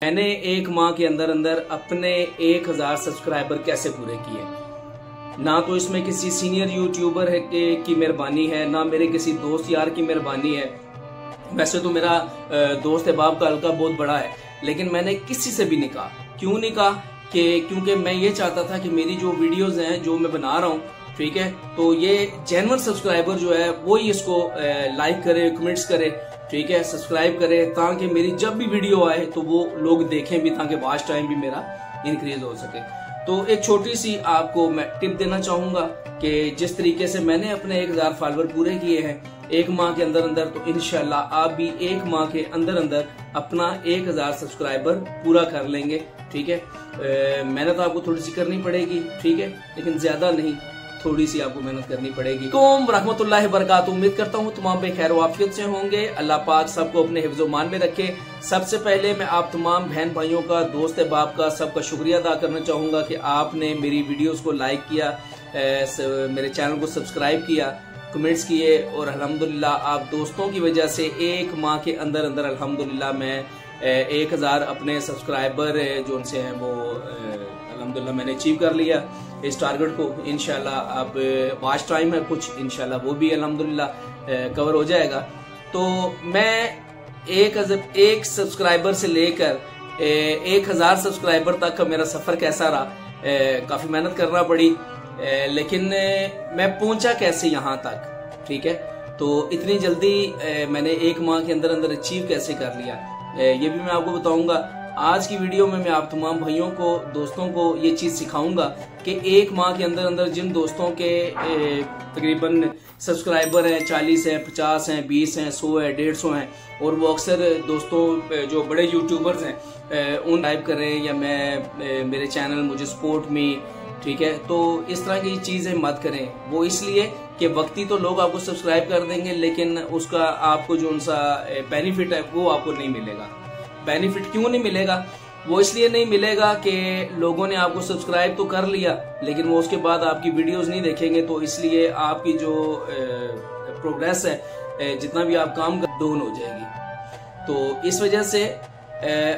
मैंने एक माह के अंदर अंदर अपने 1000 सब्सक्राइबर कैसे पूरे किए। ना तो इसमें किसी सीनियर यूट्यूबर है की मेहरबानी है, ना मेरे किसी दोस्त यार की मेहरबानी है। वैसे तो मेरा दोस्त अहबाब का हल्का बहुत बड़ा है, लेकिन मैंने किसी से भी नहीं कहा। क्यों नहीं कहा? क्योंकि मैं ये चाहता था कि मेरी जो वीडियोस हैं जो मैं बना रहा हूँ, ठीक है, तो ये जेन्युइन सब्सक्राइबर जो है वो ही इसको लाइक करे, कमेंट्स करे, ठीक है, सब्सक्राइब करे, ताकि मेरी जब भी वीडियो आए तो वो लोग देखें भी, ताकि वॉच टाइम भी मेरा इंक्रीज हो सके। तो एक छोटी सी आपको मैं टिप देना चाहूंगा कि जिस तरीके से मैंने अपने 1000 फॉलोअर पूरे किए हैं एक माह के अंदर अंदर, तो इंशाल्लाह आप भी एक माह के अंदर अंदर अपना 1000 सब्सक्राइबर पूरा कर लेंगे, ठीक है। मेहनत आपको थोड़ी सी करनी पड़ेगी, ठीक है, लेकिन ज्यादा नहीं, थोड़ी सी आपको मेहनत करनी पड़ेगी। तो रहमतुल्लाहि बरकातुहू, उम्मीद करता हूँ तमाम बेखैर वाफियत से होंगे। अल्लाह पाक सबको अपने हिफ्ज़ो मान में रखे। सबसे पहले मैं आप तमाम बहन भाइयों का, दोस्त बाप का, सबका शुक्रिया अदा करना चाहूंगा कि आपने मेरी वीडियोस को लाइक किया, मेरे चैनल को सब्सक्राइब किया, कमेंट्स किए, और अल्हम्दुलिल्लाह आप दोस्तों की वजह से एक माह के अंदर अंदर अल्हम्दुलिल्लाह मैं 1000 अपने सब्सक्राइबर जो उनसे हैं वो अल्हम्दुलिल्लाह मैंने अचीव कर लिया इस टारगेट को। इंशाल्लाह अब वॉच टाइम है कुछ, इंशाल्लाह वो भी अल्हम्दुलिल्लाह कवर हो जाएगा। तो मैं एक सब्सक्राइबर से लेकर 1000 सब्सक्राइबर तक का मेरा सफर कैसा रहा, काफी मेहनत करना पड़ी, लेकिन मैं पहुंचा कैसे यहाँ तक, ठीक है। तो इतनी जल्दी मैंने एक माह के अंदर अंदर अचीव कैसे कर लिया, ये भी मैं आपको बताऊंगा। आज की वीडियो में मैं आप तमाम भाइयों को, दोस्तों को ये चीज सिखाऊंगा कि एक माह के अंदर अंदर जिन दोस्तों के तकरीबन सब्सक्राइबर हैं 40 हैं, 50 हैं, 20 हैं, 100 है, 150 हैं, और वो अक्सर दोस्तों जो बड़े यूट्यूबर्स हैं उन टाइप करें या मैं मेरे चैनल मुझे सपोर्ट में, ठीक है। तो इस तरह की चीजें मत करें। वो इसलिए कि वक्ती तो लोग आपको सब्सक्राइब कर देंगे, लेकिन उसका आपको जो उनसा बेनिफिट है वो आपको नहीं मिलेगा। बेनिफिट क्यों नहीं मिलेगा? वो इसलिए नहीं मिलेगा कि लोगों ने आपको सब्सक्राइब तो कर लिया, लेकिन वो उसके बाद आपकी वीडियोस नहीं देखेंगे, तो इसलिए आपकी जो प्रोग्रेस है, जितना भी आप काम कर, डाउन हो जाएगी। तो इस वजह से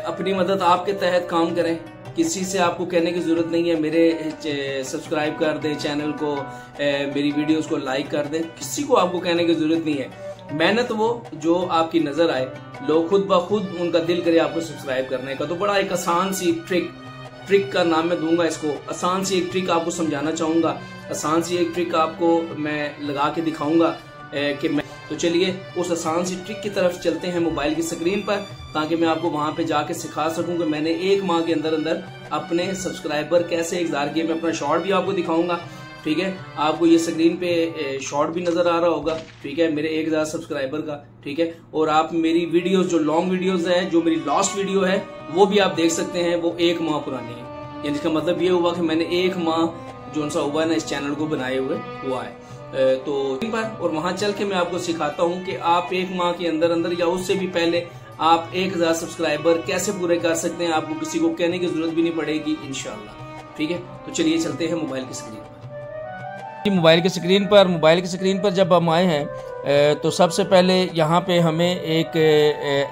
अपनी मदद आपके तहत काम करें। किसी से आपको कहने की जरूरत नहीं है मेरे सब्सक्राइब कर दें चैनल को, मेरी वीडियोस को लाइक कर दें, किसी को आपको कहने की जरूरत नहीं है। मेहनत वो जो आपकी नजर आए, लोग खुद ब खुद उनका दिल करे आपको सब्सक्राइब करने का। तो बड़ा एक आसान सी ट्रिक का नाम मैं दूंगा इसको, आसान सी एक ट्रिक आपको समझाना चाहूंगा, आसान सी एक ट्रिक आपको मैं लगा के दिखाऊंगा कि मैं, तो चलिए उस आसान सी ट्रिक की तरफ चलते हैं मोबाइल की स्क्रीन पर, ताकि मैं आपको वहां पे जाके सिखा सकूं कि मैंने एक माह के अंदर अंदर अपने सब्सक्राइबर कैसे 1000 किए। मैं अपना शॉर्ट भी आपको दिखाऊंगा, ठीक है। आपको ये स्क्रीन पे शॉर्ट भी नजर आ रहा होगा, ठीक है, मेरे 1000 सब्सक्राइबर का, ठीक है। और आप मेरी वीडियोस जो लॉन्ग वीडियोस है, जो मेरी लास्ट वीडियो है, वो भी आप देख सकते हैं, वो एक माह पुरानी है। यानी इसका मतलब ये हुआ कि मैंने एक माह जो उनसा हुआ ना इस चैनल को बनाए हुए हुआ है। तो और वहां चल के मैं आपको सिखाता हूँ कि आप एक माह के अंदर अंदर या उससे भी पहले आप 1000 सब्सक्राइबर कैसे पूरे कर सकते हैं। आपको किसी को कहने की जरूरत भी नहीं पड़ेगी इंशाल्लाह, ठीक है। तो चलिए चलते हैं मोबाइल की स्क्रीन पर। मोबाइल की स्क्रीन पर जब हम आए हैं तो सबसे पहले यहाँ पे हमें एक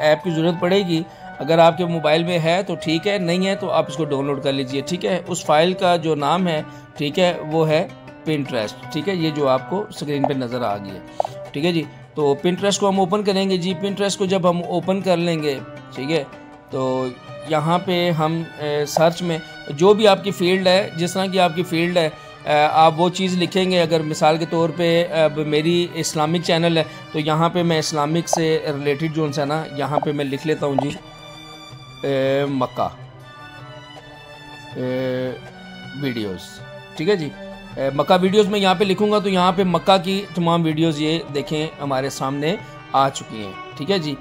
ऐप की ज़रूरत पड़ेगी। अगर आपके मोबाइल में है तो ठीक है, नहीं है तो आप इसको डाउनलोड कर लीजिए, ठीक है। उस फाइल का जो नाम है, ठीक है, वो है पिंटरेस्ट, ठीक है। ये जो आपको स्क्रीन पे नज़र आ गई है, ठीक है जी। तो पिंटरेस्ट को हम ओपन करेंगे जी। पिंटरेस्ट को जब हम ओपन कर लेंगे, ठीक है, तो यहाँ पे हम सर्च में जो भी आपकी फील्ड है, जिस तरह की आपकी फील्ड है, आप वो चीज़ लिखेंगे। अगर मिसाल के तौर पे अब मेरी इस्लामिक चैनल है, तो यहाँ पे मैं इस्लामिक से रिलेटेड जो है ना, यहाँ पे मैं लिख लेता हूँ जी मक्का वीडियोस, ठीक है जी। मक्का वीडियोस में यहाँ पे लिखूंगा तो यहाँ पे मक्का की तमाम वीडियोस ये देखें हमारे सामने आ चुकी हैं, ठीक है जी।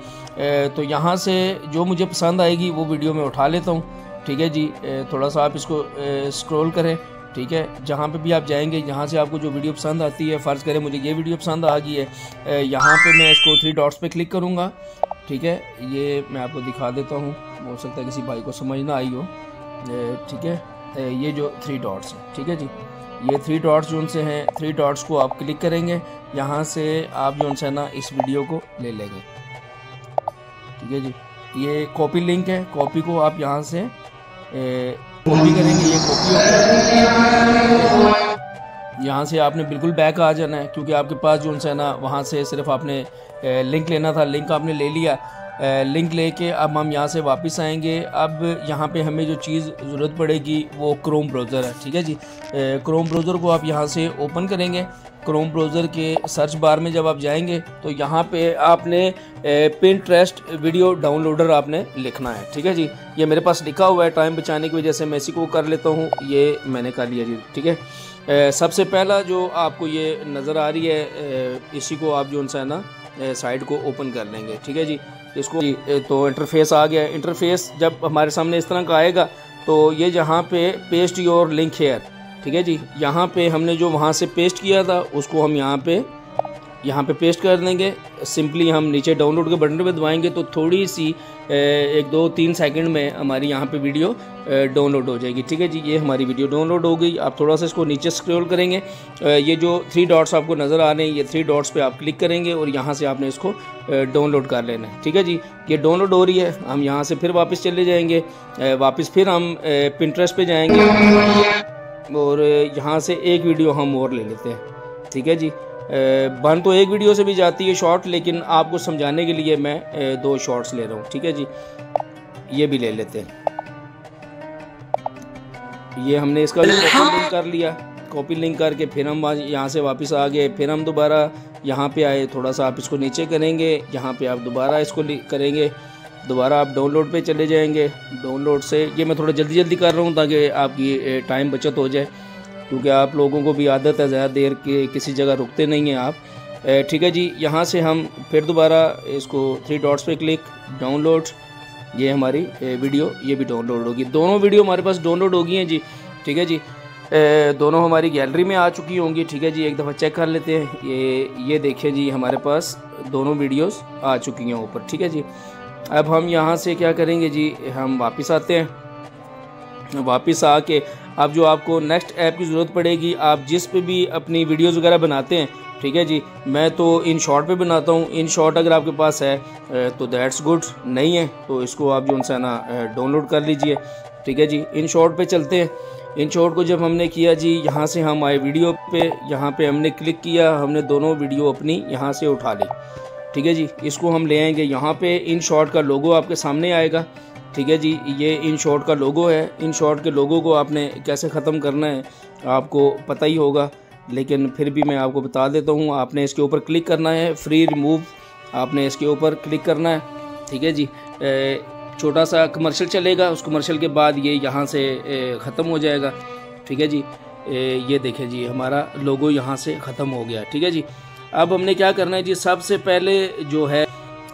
तो यहाँ से जो मुझे पसंद आएगी वो वीडियो मैं उठा लेता हूँ, ठीक है जी। थोड़ा सा आप इसको स्क्रॉल करें, ठीक है। जहाँ पे भी आप जाएंगे, यहाँ से आपको जो वीडियो पसंद आती है, फ़र्ज़ करें मुझे ये वीडियो पसंद आ गई है, यहाँ पे मैं इसको 3 डॉट्स पे क्लिक करूँगा, ठीक है। ये मैं आपको दिखा देता हूँ, हो सकता है किसी भाई को समझ ना आई हो, ठीक है। ये जो 3 डॉट्स हैं, ठीक है जी, ये 3 डॉट्स जो उनसे हैं, 3 डॉट्स को आप क्लिक करेंगे, यहाँ से आप जो उनसे ना इस वीडियो को ले लेंगे, ठीक है जी। ये कॉपी लिंक है, कॉपी को आप यहाँ से कॉपी करेंगे, ये कॉपी होगा। यहाँ से आपने बिल्कुल बैक आ जाना है, क्योंकि आपके पास जो है ना वहाँ से सिर्फ आपने लिंक लेना था, लिंक आपने ले लिया। लिंक लेके अब हम यहाँ से वापस आएंगे। अब यहाँ पे हमें जो चीज़ ज़रूरत पड़ेगी वो क्रोम ब्राउज़र है, ठीक है जी। क्रोम ब्राउज़र को आप यहाँ से ओपन करेंगे। क्रोम ब्राउज़र के सर्च बार में जब आप जाएंगे तो यहाँ पे आपने पिंटरेस्ट वीडियो डाउनलोडर आपने लिखना है, ठीक है जी। ये मेरे पास लिखा हुआ है, टाइम बचाने की वजह से मैं इसी को कर लेता हूँ, ये मैंने कर लिया जी, ठीक है। सबसे पहला जो आपको ये नज़र आ रही है, इसी को आप जो है ना साइट को ओपन कर लेंगे, ठीक है जी। इसको तो इंटरफेस आ गया। इंटरफेस जब हमारे सामने इस तरह का आएगा तो ये जहाँ पे पेस्ट योर लिंक हेयर, ठीक है जी, यहाँ पे हमने जो वहाँ से पेस्ट किया था उसको हम यहाँ पे पेस्ट कर देंगे। सिंपली हम नीचे डाउनलोड के बटन पे दबाएंगे तो थोड़ी सी 1-2-3 सेकंड में हमारी यहाँ पे वीडियो डाउनलोड हो जाएगी, ठीक है जी। ये हमारी वीडियो डाउनलोड हो गई। आप थोड़ा सा इसको नीचे स्क्रॉल करेंगे, ये जो 3 डॉट्स आपको नज़र आ रहे हैं, ये 3 डॉट्स पे आप क्लिक करेंगे और यहाँ से आपने इसको डाउनलोड कर लेना है, ठीक है जी। ये डाउनलोड हो रही है। हम यहाँ से फिर वापस चले जाएंगे, वापस फिर हम पिंटरेस्ट पे जाएंगे और यहाँ से एक वीडियो हम और ले लेते हैं, ठीक है जी। बन तो एक वीडियो से भी जाती है शॉर्ट, लेकिन आपको समझाने के लिए मैं 2 शॉर्ट्स ले रहा हूँ, ठीक है जी। ये भी ले लेते हैं। ये हमने इसका भी कॉपी लिंक कर लिया। कॉपी लिंक करके फिर हम यहाँ से वापस आ गए। फिर हम दोबारा यहाँ पे आए, थोड़ा सा आप इसको नीचे करेंगे, यहाँ पे आप दोबारा इसको करेंगे, दोबारा आप डाउनलोड पे चले जाएंगे। डाउनलोड से ये मैं थोड़ा जल्दी कर रहा हूँ ताकि आपकी टाइम बचत हो जाए, क्योंकि आप लोगों को भी आदत है ज़्यादा देर के किसी जगह रुकते नहीं हैं आप, ठीक है जी। यहाँ से हम फिर दोबारा इसको 3 डॉट्स पे क्लिक, डाउनलोड, ये हमारी वीडियो ये भी डाउनलोड होगी। दोनों वीडियो हमारे पास डाउनलोड हो गई हैं जी, ठीक है जी। दोनों हमारी गैलरी में आ चुकी होंगी, ठीक है जी। एक दफ़ा चेक कर लेते हैं। ये देखिए जी, हमारे पास दोनों वीडियोस आ चुकी हैं ऊपर, ठीक है जी। अब हम यहाँ से क्या करेंगे जी, हम वापस आते हैं। वापस आके अब जो आपको नेक्स्ट ऐप की ज़रूरत पड़ेगी, आप जिस पे भी अपनी वीडियोज़ वगैरह बनाते हैं, ठीक है जी। मैं तो इन शॉर्ट पे बनाता हूँ। इन शॉर्ट अगर आपके पास है तो दैट्स गुड, नहीं है तो इसको आप जो है ना डाउनलोड कर लीजिए, ठीक है जी। इन शॉर्ट पे चलते हैं। इन शॉर्ट को जब हमने किया जी, यहाँ से हम आए वीडियो पे, यहाँ पे हमने क्लिक किया, हमने दोनों वीडियो अपनी यहाँ से उठा ली, ठीक है जी। इसको हम ले आएंगे, यहाँ पे इन शॉर्ट का लोगो आपके सामने आएगा, ठीक है जी। ये इन शॉर्ट का लोगो है। इन शॉर्ट के लोगो को आपने कैसे ख़त्म करना है आपको पता ही होगा, लेकिन फिर भी मैं आपको बता देता हूँ। आपने इसके ऊपर क्लिक करना है, फ्री रिमूव, आपने इसके ऊपर क्लिक करना है, ठीक है जी। छोटा सा कमर्शियल चलेगा, उस कमर्शियल के बाद ये यहाँ से ख़त्म हो जाएगा, ठीक है जी। ये देखें जी, हमारा लोगो यहाँ से ख़त्म हो गया, ठीक है जी। अब हमने क्या करना है जी, सबसे पहले जो है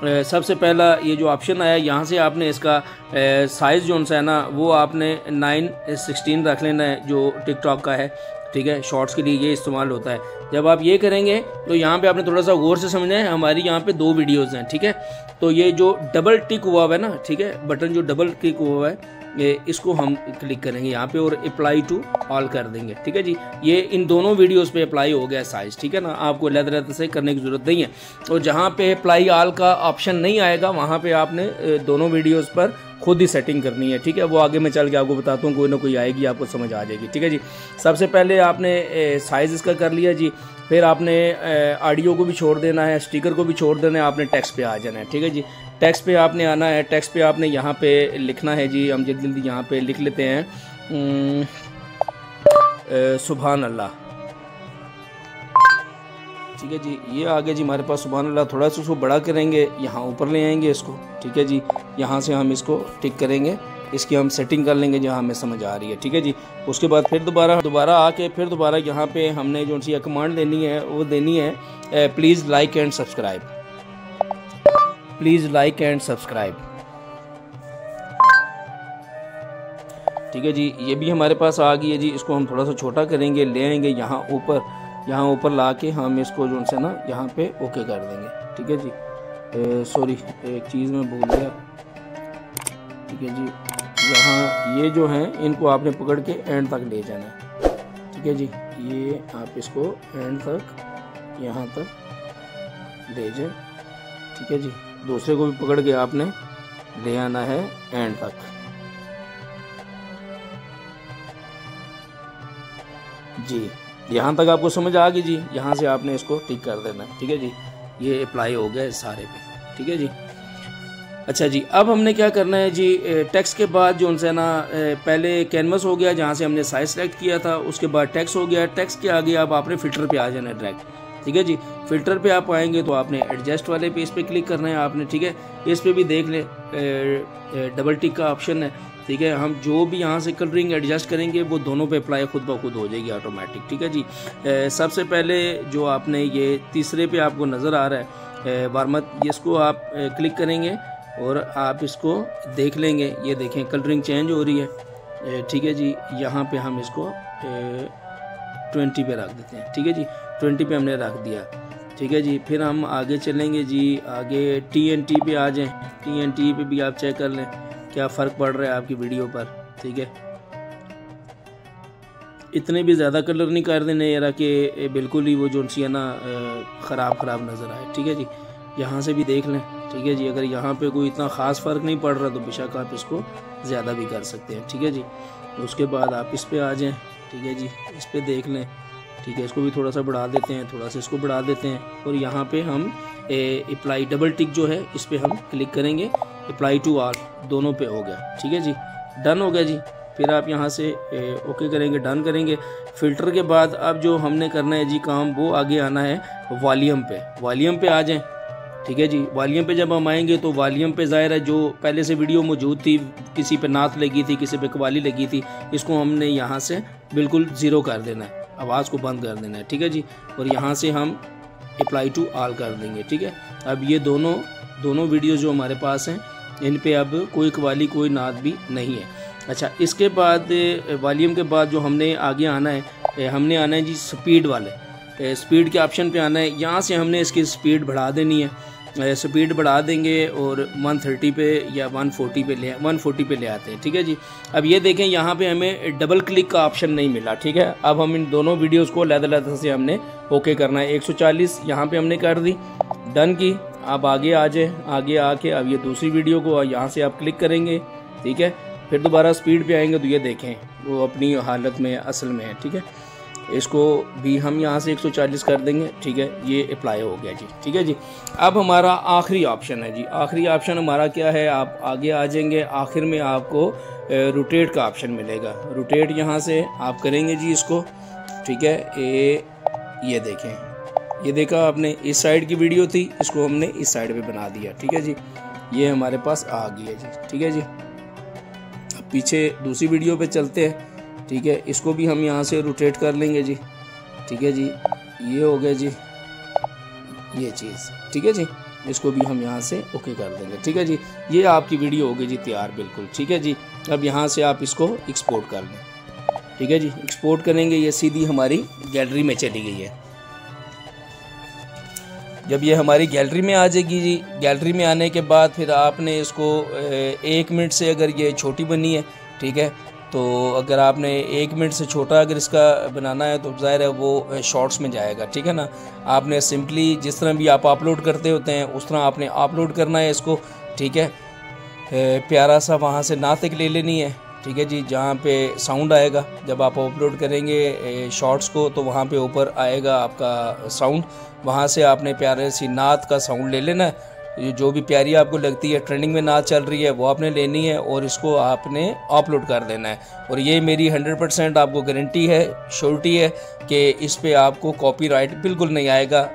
सबसे पहला ये जो ऑप्शन आया, यहाँ से आपने इसका साइज़ जो है ना वो आपने 9:16 रख लेना है, जो टिकटॉक का है, ठीक है। शॉर्ट्स के लिए ये इस्तेमाल होता है। जब आप ये करेंगे तो यहाँ पे आपने थोड़ा सा गौर से समझना है। हमारी यहाँ पे 2 वीडियोज़ हैं, ठीक है। तो ये जो डबल टिक हुआ हुआ है ना, ठीक है, बटन जो डबल टिक हुआ है, इसको हम क्लिक करेंगे यहाँ पे और अप्लाई टू ऑल कर देंगे, ठीक है जी। ये इन दोनों वीडियोस पे अप्लाई हो गया साइज़, ठीक है ना। आपको अलग-अलग से करने की ज़रूरत नहीं है। और जहाँ पे अप्लाई ऑल का ऑप्शन नहीं आएगा वहाँ पे आपने दोनों वीडियोस पर खुद ही सेटिंग करनी है, ठीक है। वो आगे मैं चल के आपको बताता हूँ, कोई ना कोई आएगी, आपको समझ आ जाएगी, ठीक है जी। सबसे पहले आपने साइज़ इसका कर लिया जी, फिर आपने ऑडियो को भी छोड़ देना है, स्टिकर को भी छोड़ देना है, आपने टेक्स्ट पे आ जाना है, ठीक है जी। टेक्स्ट पे आपने आना है। टेक्स्ट पे आपने यहाँ पे लिखना है जी, हम जल्दी जल्दी यहाँ पे लिख लेते हैं, सुभान अल्लाह, ठीक है जी। ये आ गया जी हमारे पास सुभान अल्लाह। थोड़ा सा उसको बड़ा करेंगे, यहाँ ऊपर ले आएंगे इसको, ठीक है जी। यहाँ से हम इसको टिक करेंगे, इसकी हम सेटिंग कर लेंगे जहाँ हमें समझ आ रही है, ठीक है जी। उसके बाद फिर दोबारा आके फिर दोबारा यहाँ पे हमने जो सी कमांड देनी है वो देनी है, please like and subscribe, please like and subscribe, ठीक है जी। ये भी हमारे पास आ गई है जी। इसको हम थोड़ा सा छोटा करेंगे, ले आएंगे यहाँ ऊपर ला के हम इसको जो है ना यहाँ पे ओके कर देंगे, ठीक है जी। सॉरी, एक चीज़ मैं भूल गया, ठीक है जी। यहाँ ये जो हैं इनको आपने पकड़ के एंड तक ले जाना है, ठीक है जी। ये आप इसको एंड तक यहाँ तक ले जाए, ठीक है जी। दूसरे को भी पकड़ के आपने ले आना है एंड तक। जी यहाँ तक आपको समझ आ गई जी। यहाँ से आपने इसको टिक कर देना है, ठीक है जी। ये अप्लाई हो गया सारे पे, ठीक है जी। अच्छा जी, अब हमने क्या करना है जी, टेक्स्ट के बाद जो उनसे ना पहले कैनवस हो गया जहाँ से हमने साइज सेलेक्ट किया था, उसके बाद टेक्स्ट हो गया। टेक्स्ट के आगे अब आपने फ़िल्टर पे आ जाना है डायरेक्ट, ठीक है जी। फ़िल्टर पे आप आएंगे तो आपने एडजस्ट वाले पे इस पर क्लिक करना है आपने, ठीक है। इस पर भी देख लें डबल टिक का ऑप्शन है, ठीक है। हम जो भी यहाँ से कलरिंग एडजस्ट करेंगे वो दोनों पे अप्लाई खुद ब खुद हो जाएगी ऑटोमेटिक, ठीक है जी। सबसे पहले जो आपने ये तीसरे पे आपको नज़र आ रहा है वार्म अप, इसको आप क्लिक करेंगे और आप इसको देख लेंगे। ये देखें कलरिंग चेंज हो रही है, ठीक है जी। यहाँ पे हम इसको 20 पे रख देते हैं, ठीक है जी। 20 पे हमने रख दिया, ठीक है जी। फिर हम आगे चलेंगे जी, आगे TNT पे आ जाएं। TNT पे भी आप चेक कर लें क्या फ़र्क पड़ रहा है आपकी वीडियो पर, ठीक है। इतने भी ज़्यादा कलर नहीं कर देने यार कि बिल्कुल ही वो जो सी है ना ख़राब नज़र आए, ठीक है जी। यहाँ से भी देख लें, ठीक है जी। अगर यहाँ पे कोई इतना ख़ास फ़र्क नहीं पड़ रहा तो बेशक आप इसको ज़्यादा भी कर सकते हैं, ठीक है जी। उसके बाद आप इस पे आ जाएं, ठीक है जी। इस पे देख लें, ठीक है। इसको भी थोड़ा सा बढ़ा देते हैं, थोड़ा सा इसको बढ़ा देते हैं और यहाँ पे हम अप्लाई डबल टिक जो है इस पे हम क्लिक करेंगे। अप्लाई टू ऑल दोनों पे हो गया, ठीक है जी। डन हो गया जी। फिर आप यहाँ से ओके करेंगे, डन करेंगे। फ़िल्टर के बाद अब जो हमने करना है जी काम, वो आगे आना है वॉल्यूम पे। वॉल्यूम पे आ जाएं, ठीक है जी। वॉल्यूम पे जब हम आएंगे तो वॉल्यूम पे ज़ाहिर है जो पहले से वीडियो मौजूद थी, किसी पे नात लगी थी, किसी पे कवाली लगी थी, इसको हमने यहाँ से बिल्कुल ज़ीरो कर देना है, आवाज़ को बंद कर देना है, ठीक है जी। और यहाँ से हम अप्लाई टू ऑल कर देंगे, ठीक है। अब ये दोनों वीडियो जो हमारे पास हैं इन पे अब कोई कवाली कोई नात भी नहीं है। अच्छा, इसके बाद वॉल्यूम के बाद जो हमने आगे आना है, हमने आना है जी स्पीड वाले, स्पीड के ऑप्शन पे आना है। यहाँ से हमने इसकी स्पीड बढ़ा देनी है, स्पीड बढ़ा देंगे और 130 पे या 140 पे ले आते हैं, ठीक है जी। अब ये देखें यहाँ पे हमें डबल क्लिक का ऑप्शन नहीं मिला, ठीक है। अब हम इन दोनों वीडियोस को अलग-अलग से हमने ओके करना है। 140 यहाँ पे हमने कर दी, डन की। आप आगे आ जाए, आगे आके अब ये दूसरी वीडियो को यहाँ से आप क्लिक करेंगे, ठीक है। फिर दोबारा स्पीड पे आएंगे तो ये देखें वो अपनी हालत में असल में है, ठीक है। इसको भी हम यहाँ से 140 कर देंगे, ठीक है। ये अप्लाई हो गया जी, ठीक है जी। अब हमारा आखिरी ऑप्शन है जी। आखिरी ऑप्शन हमारा क्या है, आप आगे आ जाएंगे, आखिर में आपको रोटेट का ऑप्शन मिलेगा। रोटेट यहाँ से आप करेंगे जी इसको, ठीक है। ये देखें, ये देखा आपने, इस साइड की वीडियो थी, इसको हमने इस साइड पे बना दिया, ठीक है जी। ये हमारे पास आ गई है जी, ठीक है जी। अब पीछे दूसरी वीडियो पे चलते हैं, ठीक है। इसको भी हम यहाँ से रोटेट कर लेंगे जी, ठीक है जी। ये हो गया जी ये चीज़, ठीक है जी। इसको भी हम यहाँ से ओके कर देंगे, ठीक है जी। ये आपकी वीडियो हो गई जी तैयार बिल्कुल, ठीक है जी। अब यहाँ से आप इसको एक्सपोर्ट कर लें, ठीक है जी। एक्सपोर्ट करेंगे, ये सीधी हमारी गैलरी में चली गई है। जब ये हमारी गैलरी में आ जाएगी जी, गैलरी में आने के बाद फिर आपने इसको 1 मिनट से, अगर ये छोटी बनी है, ठीक है, तो अगर आपने 1 मिनट से छोटा अगर इसका बनाना है तो ज़ाहिर है वो शॉर्ट्स में जाएगा, ठीक है ना। आपने सिंपली जिस तरह भी आप अपलोड करते होते हैं उस तरह आपने अपलोड करना है इसको, ठीक है। प्यारा सा वहाँ से नात एक ले लेनी है, ठीक है जी। जहाँ पे साउंड आएगा जब आप अपलोड करेंगे शॉर्ट्स को तो वहाँ पे ऊपर आएगा आपका साउंड, वहाँ से आपने प्यारे सी नात का साउंड ले लेना है। जो भी प्यारी आपको लगती है, ट्रेंडिंग में नात चल रही है, वो आपने लेनी है और इसको आपने अपलोड कर देना है। और ये मेरी 100% आपको गारंटी है, श्योरिटी है कि इस पे आपको कॉपीराइट बिल्कुल नहीं आएगा।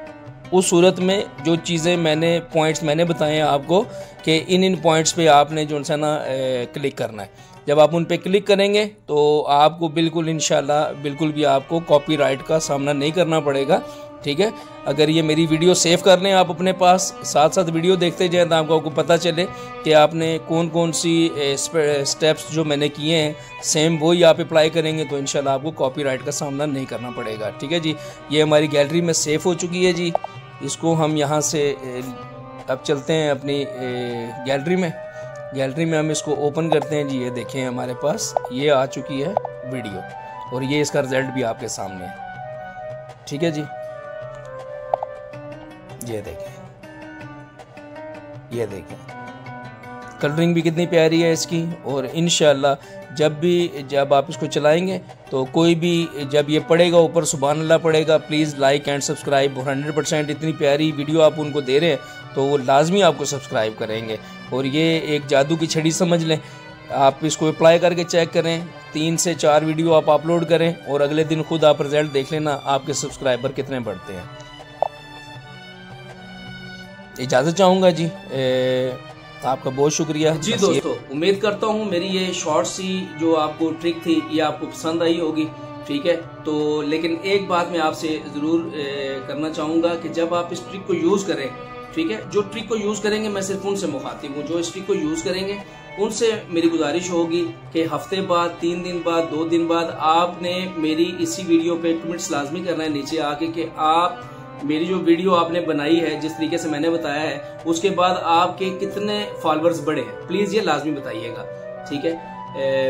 उस सूरत में जो चीज़ें मैंने पॉइंट्स मैंने बताए हैं आपको कि इन पॉइंट्स पे आपने जो है ना क्लिक करना है। जब आप उन पे क्लिक करेंगे तो आपको बिल्कुल इंशाल्लाह बिल्कुल भी आपको कॉपीराइट का सामना नहीं करना पड़ेगा, ठीक है। अगर ये मेरी वीडियो सेव कर लें आप अपने पास, साथ साथ वीडियो देखते जाएं तो आपको पता चले कि आपने कौन कौन सी स्टेप्स जो मैंने किए हैं सेम वही आप अप्लाई करेंगे तो इंशाल्लाह आपको कॉपीराइट का सामना नहीं करना पड़ेगा, ठीक है जी। ये हमारी गैलरी में सेव हो चुकी है जी। इसको हम यहाँ से अब चलते हैं अपनी गैलरी में। गैलरी में हम इसको ओपन करते हैं जी। ये देखें हमारे पास ये आ चुकी है वीडियो और ये इसका रिजल्ट भी आपके सामने है, ठीक है जी। ये देखें, ये देखें, कलरिंग भी कितनी प्यारी है इसकी। और इंशाल्लाह जब आप इसको चलाएंगे तो कोई भी जब ये पड़ेगा ऊपर सुभान अल्लाह पड़ेगा, प्लीज़ लाइक एंड सब्सक्राइब। और 100% इतनी प्यारी वीडियो आप उनको दे रहे हैं तो वो लाजमी आपको सब्सक्राइब करेंगे। और ये एक जादू की छड़ी समझ लें, आप इसको अप्लाई करके चेक करें, 3 से 4 वीडियो आप अपलोड करें और अगले दिन खुद आप रिजल्ट देख लेना आपके सब्सक्राइबर कितने बढ़ते हैं। इजाज़त चाहूँगा जी, आपका बहुत शुक्रिया जी। दोस्तों उम्मीद करता हूँ मेरी ये शॉर्ट सी जो आपको ट्रिक थी ये आपको पसंद आई होगी, ठीक है। तो लेकिन एक बात मैं आपसे ज़रूर करना चाहूँगा कि जब आप इस ट्रिक को यूज़ करें, ठीक है, जो ट्रिक को यूज़ करेंगे मैं सिर्फ उनसे मुखातिब हूँ जो इस ट्रिक को यूज़ करेंगे, उनसे मेरी गुजारिश होगी कि हफ्ते बाद, 3 दिन बाद, 2 दिन बाद आपने मेरी इसी वीडियो पे कमेंट्स लाजमी करना है नीचे आके कि आप मेरी जो वीडियो आपने बनाई है जिस तरीके से मैंने बताया है उसके बाद आपके कितने फॉलोअर्स बढ़े हैं, प्लीज़ ये लाजमी बताइएगा, ठीक है।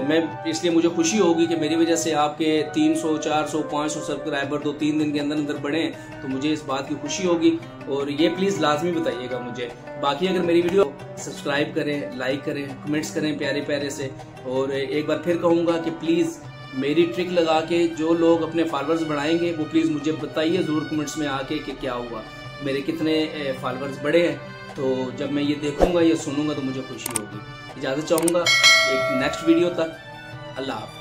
मैं इसलिए मुझे खुशी होगी कि मेरी वजह से आपके 300, 400, 500 सब्सक्राइबर 2-3 दिन के अंदर अंदर बढ़े हैं, तो मुझे इस बात की खुशी होगी और ये प्लीज़ लाजमी बताइएगा मुझे। बाकी अगर मेरी वीडियो सब्सक्राइब करें, लाइक करें, कमेंट्स करें प्यारे प्यारे से। और एक बार फिर कहूँगा कि प्लीज़ मेरी ट्रिक लगा के जो लोग अपने फॉलोअर्स बढ़ाएंगे वो प्लीज़ मुझे बताइए ज़रूर कमेंट्स में आके कि क्या हुआ, मेरे कितने फॉलोअर्स बढ़े हैं। तो जब मैं ये देखूंगा या सुनूंगा तो मुझे खुशी होगी। इजाज़त चाहूँगा एक नेक्स्ट वीडियो तक। अल्लाह हाफ़िज़।